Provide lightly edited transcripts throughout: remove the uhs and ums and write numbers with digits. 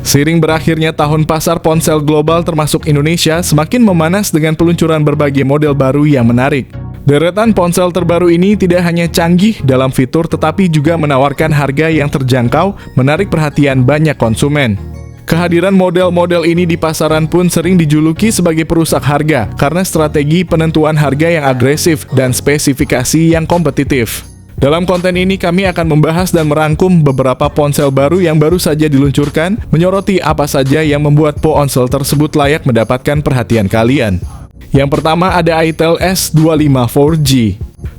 Seiring berakhirnya tahun pasar ponsel global termasuk Indonesia semakin memanas dengan peluncuran berbagai model baru yang menarik. Deretan ponsel terbaru ini tidak hanya canggih dalam fitur tetapi juga menawarkan harga yang terjangkau, menarik perhatian banyak konsumen. Kehadiran model-model ini di pasaran pun sering dijuluki sebagai perusak harga karena strategi penentuan harga yang agresif dan spesifikasi yang kompetitif. Dalam konten ini kami akan membahas dan merangkum beberapa ponsel baru yang baru saja diluncurkan, menyoroti apa saja yang membuat ponsel tersebut layak mendapatkan perhatian kalian. Yang pertama ada Itel S25 4G.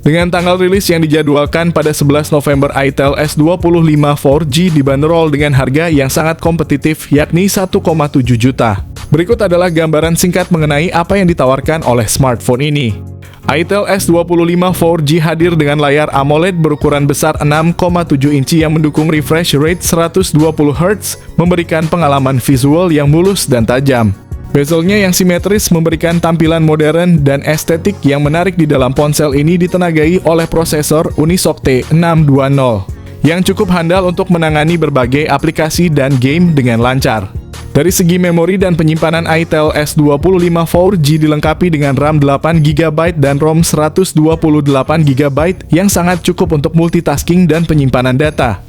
Dengan tanggal rilis yang dijadwalkan pada 11 November, Itel S25 4G dibanderol dengan harga yang sangat kompetitif yakni 1,7 juta. Berikut adalah gambaran singkat mengenai apa yang ditawarkan oleh smartphone ini. Itel S25 4G hadir dengan layar AMOLED berukuran besar 6,7 inci yang mendukung refresh rate 120 Hz, memberikan pengalaman visual yang mulus dan tajam. Bezelnya yang simetris memberikan tampilan modern dan estetik yang menarik di dalam ponsel ini ditenagai oleh prosesor Unisoc T620, yang cukup handal untuk menangani berbagai aplikasi dan game dengan lancar. Dari segi memori dan penyimpanan, Itel S25 4G dilengkapi dengan RAM 8GB dan ROM 128GB yang sangat cukup untuk multitasking dan penyimpanan data.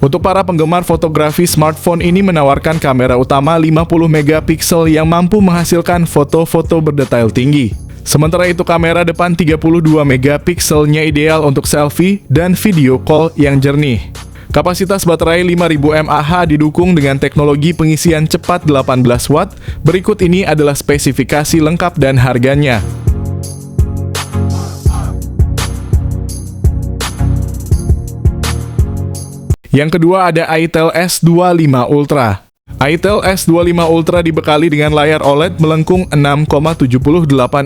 Untuk para penggemar fotografi, smartphone ini menawarkan kamera utama 50MP yang mampu menghasilkan foto-foto berdetail tinggi. Sementara itu kamera depan 32MP-nya ideal untuk selfie dan video call yang jernih. Kapasitas baterai 5000 mAh didukung dengan teknologi pengisian cepat 18 Watt. Berikut ini adalah spesifikasi lengkap dan harganya. Yang kedua ada Itel S25 Ultra. Itel S25 Ultra dibekali dengan layar OLED melengkung 6,78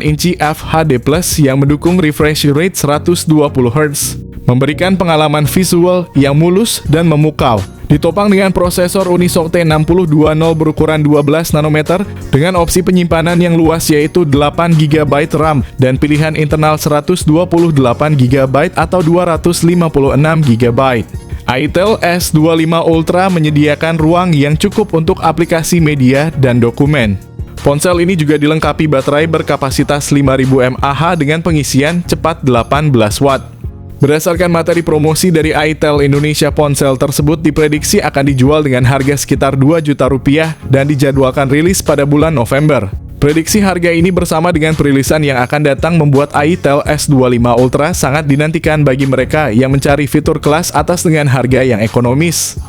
inci FHD+ yang mendukung refresh rate 120 Hz, memberikan pengalaman visual yang mulus dan memukau. Ditopang dengan prosesor Unisoc T620 berukuran 12 nanometer dengan opsi penyimpanan yang luas yaitu 8GB RAM dan pilihan internal 128GB atau 256GB. Itel S25 Ultra menyediakan ruang yang cukup untuk aplikasi media dan dokumen. Ponsel ini juga dilengkapi baterai berkapasitas 5000 mAh dengan pengisian cepat 18 Watt. Berdasarkan materi promosi dari Itel Indonesia, ponsel tersebut diprediksi akan dijual dengan harga sekitar 2 juta rupiah dan dijadwalkan rilis pada bulan November. Prediksi harga ini bersama dengan perilisan yang akan datang membuat Itel S25 Ultra sangat dinantikan bagi mereka yang mencari fitur kelas atas dengan harga yang ekonomis.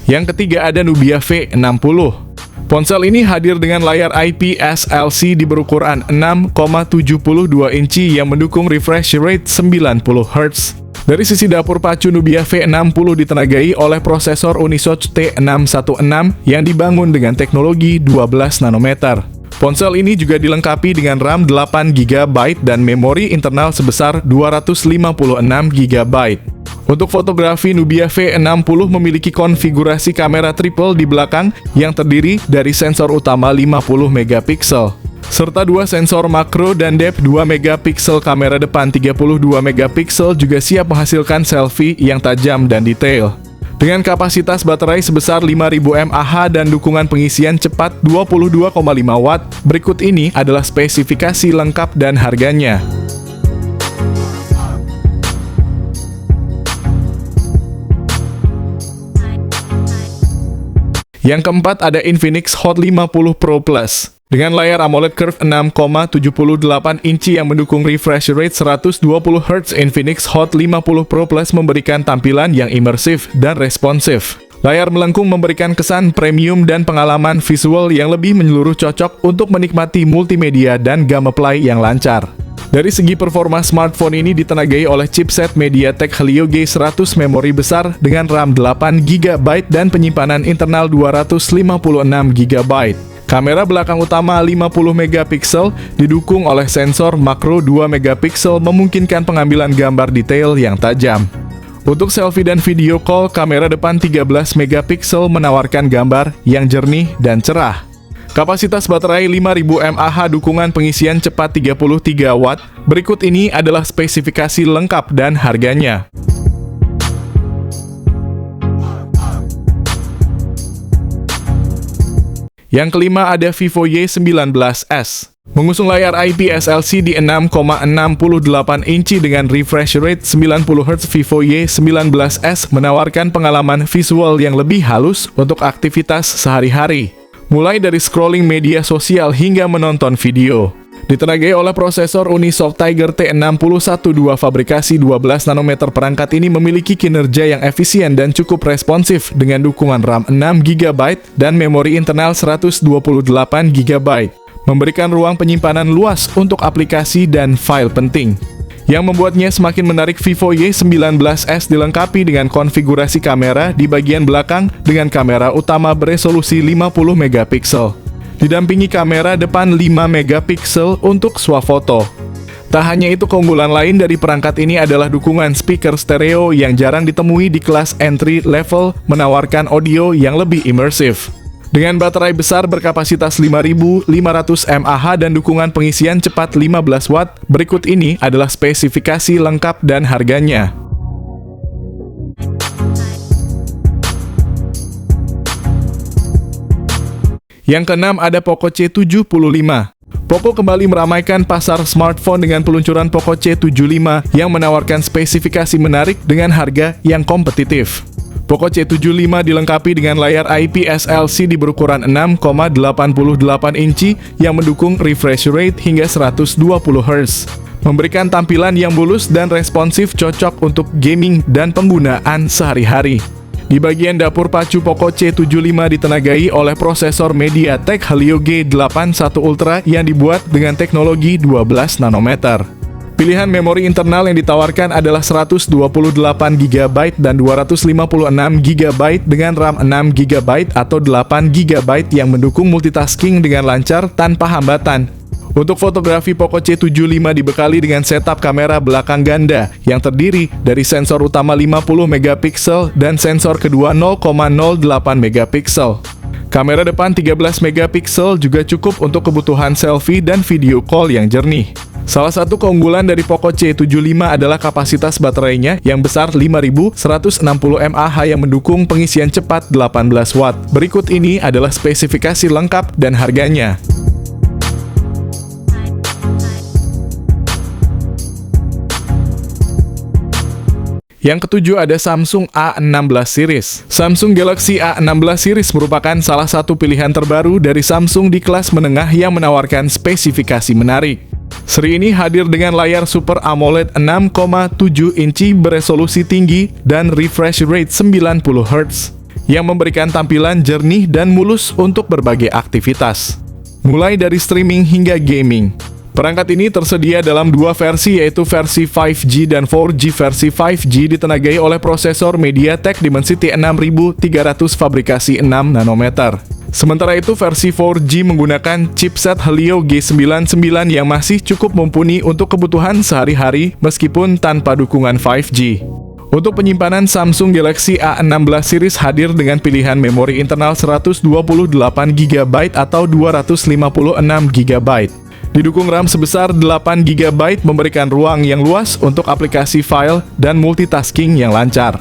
Yang ketiga ada Nubia V60. Ponsel ini hadir dengan layar IPS LCD berukuran 6,72 inci yang mendukung refresh rate 90 Hz. Dari sisi dapur pacu, Nubia V60 ditenagai oleh prosesor Unisoc T616 yang dibangun dengan teknologi 12 nanometer. Ponsel ini juga dilengkapi dengan RAM 8GB dan memori internal sebesar 256GB. Untuk fotografi, Nubia V60 memiliki konfigurasi kamera triple di belakang yang terdiri dari sensor utama 50MP, serta dua sensor makro dan depth 2MP. Kamera depan 32MP juga siap menghasilkan selfie yang tajam dan detail. Dengan kapasitas baterai sebesar 5000 mAh dan dukungan pengisian cepat 22,5 Watt, berikut ini adalah spesifikasi lengkap dan harganya. Yang keempat ada Infinix Hot 50 Pro Plus. Dengan layar AMOLED Curve 6,78 inci yang mendukung refresh rate 120 Hz, Infinix Hot 50 Pro Plus memberikan tampilan yang imersif dan responsif. Layar melengkung memberikan kesan premium dan pengalaman visual yang lebih menyeluruh, cocok untuk menikmati multimedia dan gameplay yang lancar. Dari segi performa, smartphone ini ditenagai oleh chipset MediaTek Helio G100, memori besar dengan RAM 8GB dan penyimpanan internal 256GB. Kamera belakang utama 50MP didukung oleh sensor makro 2MP memungkinkan pengambilan gambar detail yang tajam. Untuk selfie dan video call, kamera depan 13MP menawarkan gambar yang jernih dan cerah. Kapasitas baterai 5000 mAh, dukungan pengisian cepat 33 Watt. Berikut ini adalah spesifikasi lengkap dan harganya. Yang kelima ada Vivo Y19s. Mengusung layar IPS LCD 6,68 inci dengan refresh rate 90Hz, Vivo Y19s menawarkan pengalaman visual yang lebih halus untuk aktivitas sehari-hari, mulai dari scrolling media sosial hingga menonton video. Ditenagai oleh prosesor Unisoc Tiger T612 fabrikasi 12 nanometer, perangkat ini memiliki kinerja yang efisien dan cukup responsif dengan dukungan RAM 6GB dan memori internal 128GB. Memberikan ruang penyimpanan luas untuk aplikasi dan file penting. Yang membuatnya semakin menarik, Vivo Y19s dilengkapi dengan konfigurasi kamera di bagian belakang dengan kamera utama beresolusi 50MP. Didampingi kamera depan 5MP untuk swafoto. Tak hanya itu, keunggulan lain dari perangkat ini adalah dukungan speaker stereo yang jarang ditemui di kelas entry level, menawarkan audio yang lebih imersif. Dengan baterai besar berkapasitas 5500 mAh dan dukungan pengisian cepat 15 Watt, berikut ini adalah spesifikasi lengkap dan harganya. Yang keenam ada Poco C75. Poco kembali meramaikan pasar smartphone dengan peluncuran Poco C75 yang menawarkan spesifikasi menarik dengan harga yang kompetitif. Poco C75 dilengkapi dengan layar IPS LCD berukuran 6,88 inci yang mendukung refresh rate hingga 120Hz. Memberikan tampilan yang mulus dan responsif, cocok untuk gaming dan penggunaan sehari-hari. Di bagian dapur pacu, Poco C75 ditenagai oleh prosesor MediaTek Helio G81 Ultra yang dibuat dengan teknologi 12 nanometer. Pilihan memori internal yang ditawarkan adalah 128GB dan 256GB dengan RAM 6GB atau 8GB yang mendukung multitasking dengan lancar tanpa hambatan. Untuk fotografi, Poco C75 dibekali dengan setup kamera belakang ganda yang terdiri dari sensor utama 50MP dan sensor kedua 0,08MP. Kamera depan 13MP juga cukup untuk kebutuhan selfie dan video call yang jernih. Salah satu keunggulan dari Poco C75 adalah kapasitas baterainya yang besar 5160 mAh yang mendukung pengisian cepat 18 Watt. Berikut ini adalah spesifikasi lengkap dan harganya. Yang ketujuh ada Samsung A16 series. Samsung Galaxy A16 series merupakan salah satu pilihan terbaru dari Samsung di kelas menengah yang menawarkan spesifikasi menarik. Seri ini hadir dengan layar Super AMOLED 6,7 inci beresolusi tinggi dan refresh rate 90Hz yang memberikan tampilan jernih dan mulus untuk berbagai aktivitas, mulai dari streaming hingga gaming. Perangkat ini tersedia dalam dua versi, yaitu versi 5G dan 4G. Versi 5G ditenagai oleh prosesor MediaTek Dimensity 6300 fabrikasi 6 nanometer. Sementara itu, versi 4G menggunakan chipset Helio G99 yang masih cukup mumpuni untuk kebutuhan sehari-hari meskipun tanpa dukungan 5G. Untuk penyimpanan, Samsung Galaxy A16 series hadir dengan pilihan memori internal 128GB atau 256GB. Didukung RAM sebesar 8GB, memberikan ruang yang luas untuk aplikasi file dan multitasking yang lancar.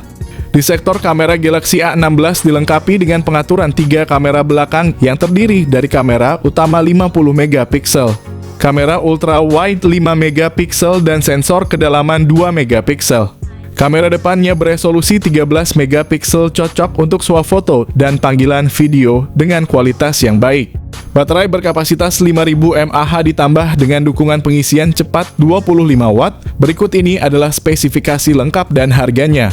Di sektor kamera, Galaxy A16 dilengkapi dengan pengaturan 3 kamera belakang yang terdiri dari kamera utama 50MP, kamera ultra wide 5MP dan sensor kedalaman 2MP. Kamera depannya beresolusi 13MP, cocok untuk swafoto dan panggilan video dengan kualitas yang baik. Baterai berkapasitas 5000 mAh ditambah dengan dukungan pengisian cepat 25 Watt. Berikut ini adalah spesifikasi lengkap dan harganya.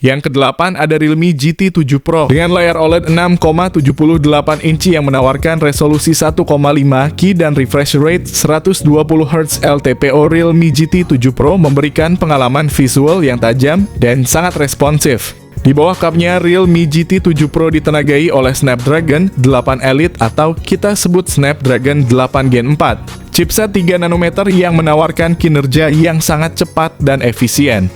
Yang kedelapan ada Realme GT 7 Pro dengan layar OLED 6,78 inci yang menawarkan resolusi 1,5K dan refresh rate 120Hz LTPO. Realme GT 7 Pro memberikan pengalaman visual yang tajam dan sangat responsif. Di bawah cupnya, Realme GT 7 Pro ditenagai oleh Snapdragon 8 Elite atau kita sebut Snapdragon 8 Gen 4. Chipset 3 nanometer yang menawarkan kinerja yang sangat cepat dan efisien.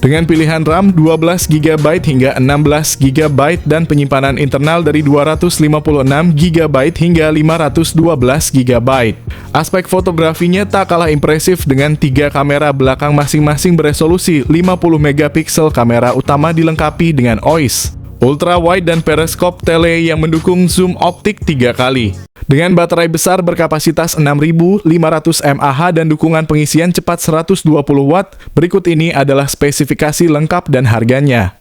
Dengan pilihan RAM 12GB hingga 16GB dan penyimpanan internal dari 256GB hingga 512GB. Aspek fotografinya tak kalah impresif dengan 3 kamera belakang masing-masing beresolusi 50MP, kamera utama dilengkapi dengan OIS, ultra wide dan periskop tele yang mendukung zoom optik 3 kali. Dengan baterai besar berkapasitas 6500 mAh dan dukungan pengisian cepat 120 watt, berikut ini adalah spesifikasi lengkap dan harganya.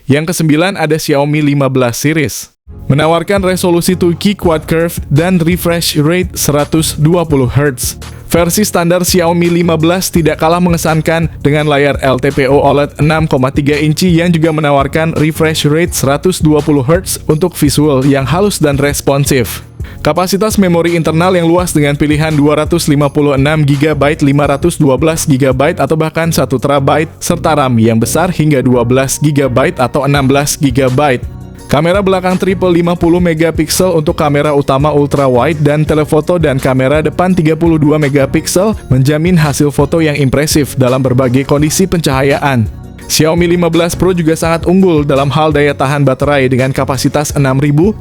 Yang ke-9 ada Xiaomi 15 series. Menawarkan resolusi 2K quad curve dan refresh rate 120Hz. Versi standar Xiaomi 15 tidak kalah mengesankan dengan layar LTPO OLED 6,3 inci yang juga menawarkan refresh rate 120Hz untuk visual yang halus dan responsif. Kapasitas memori internal yang luas dengan pilihan 256GB, 512GB atau bahkan 1TB, serta RAM yang besar hingga 12GB atau 16GB. Kamera belakang triple 50MP untuk kamera utama ultra wide dan telefoto dan kamera depan 32MP menjamin hasil foto yang impresif dalam berbagai kondisi pencahayaan. Xiaomi 15 Pro juga sangat unggul dalam hal daya tahan baterai dengan kapasitas 6100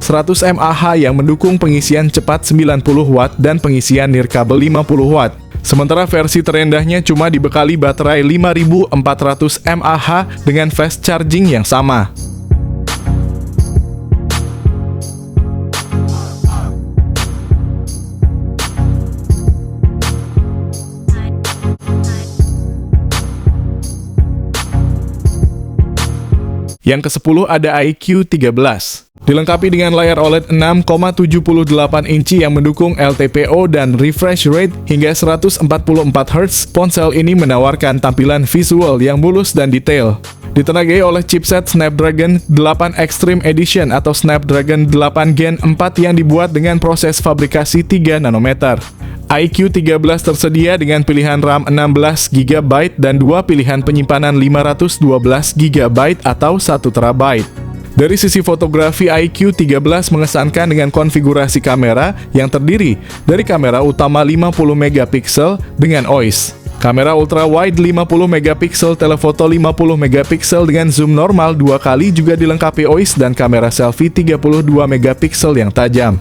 mAh yang mendukung pengisian cepat 90W dan pengisian nirkabel 50W. Sementara versi terendahnya cuma dibekali baterai 5400 mAh dengan fast charging yang sama. Yang ke-10 ada iQOO 13. Dilengkapi dengan layar OLED 6,78 inci yang mendukung LTPO dan refresh rate hingga 144Hz, ponsel ini menawarkan tampilan visual yang mulus dan detail. Ditenagai oleh chipset Snapdragon 8 Extreme Edition atau Snapdragon 8 Gen 4 yang dibuat dengan proses fabrikasi 3 nanometer. iQOO 13 tersedia dengan pilihan RAM 16GB dan 2 pilihan penyimpanan 512GB atau 1TB. Dari sisi fotografi, iQOO 13 mengesankan dengan konfigurasi kamera yang terdiri dari kamera utama 50MP dengan OIS, kamera ultra wide 50MP, telefoto 50MP dengan zoom normal 2 kali juga dilengkapi OIS dan kamera selfie 32MP yang tajam.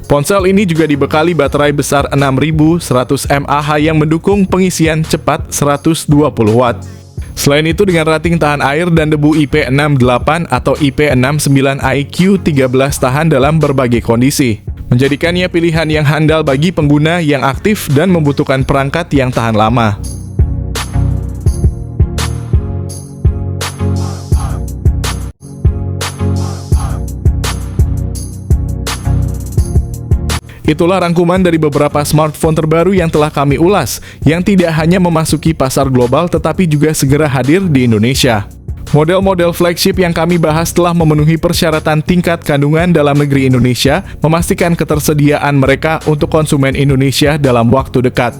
Ponsel ini juga dibekali baterai besar 6100 mAh yang mendukung pengisian cepat 120W. Selain itu, dengan rating tahan air dan debu IP68 atau IP69, iQOO 13 tahan dalam berbagai kondisi, menjadikannya pilihan yang handal bagi pengguna yang aktif dan membutuhkan perangkat yang tahan lama. Itulah rangkuman dari beberapa smartphone terbaru yang telah kami ulas, yang tidak hanya memasuki pasar global tetapi juga segera hadir di Indonesia. Model-model flagship yang kami bahas telah memenuhi persyaratan tingkat kandungan dalam negeri Indonesia, memastikan ketersediaan mereka untuk konsumen Indonesia dalam waktu dekat.